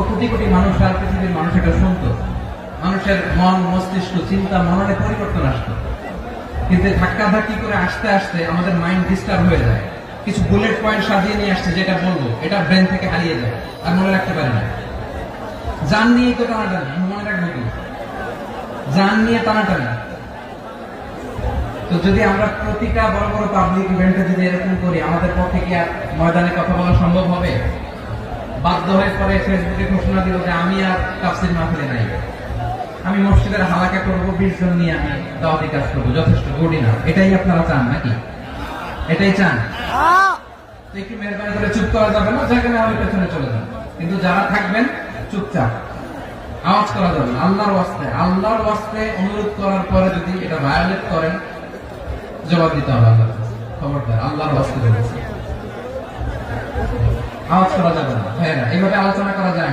কোটি কোটি মানুষ আর পৃথিবীর মানুষ এটা শুনতো, মানুষের মন মস্তিষ্ক চিন্তা মননে পরিবর্তন আসতো। কিন্তু ধাক্কাধাক্কি করে আসতে আসতে আমাদের মাইন্ড ডিস্টার্ব হয়ে যায়। কিছু বুলেট পয়েন্ট সাজিয়ে নিয়ে আসছে, যেটা বলবো এটা ব্রেন থেকে হারিয়ে যায়, আর মনে রাখতে পারে না। জান নিয়ে তো টানাটানি, মনে রাখবো কি? জান নিয়ে টানাটানি। তো যদি আমরা প্রতিটা বড় বড় পাবলিক ইভেন্টে যদি এরকম করি, আমাদের পক্ষে কি আর ময়দানে কথা বলা সম্ভব হবে? বাধ্য হয়ে পরে ফেসবুকে ঘোষণা দিল যে আমি আর তাফসীর মাহফিলে নাই, আমি মসজিদের হালাকা করবো, 20 জন নিয়ে আমি দাওয়াতি কাজ করবো, যথেষ্ট গুড ইনাফ। এটাই আপনারা চান নাকি? এটাই চান? তো একটু মেহরবানি করে চুপ করা যাবে না, জায়গা না হলে পেছনে চলে যান। কিন্তু যারা থাকবেন চুপচাপ, আওয়াজ করা যাবে না। আল্লাহর ওয়াস্তে অনুরোধ করার পরে যদি এটা ভায়োলেট করেন, জবাব দিতে হবে আল্লাহর কাছে। খবরদার, আল্লাহর ওয়াস্তে বলেছি, আওয়াজ করা যাবে না। ভাইয়েরা, এইভাবে আলোচনা করা যায়।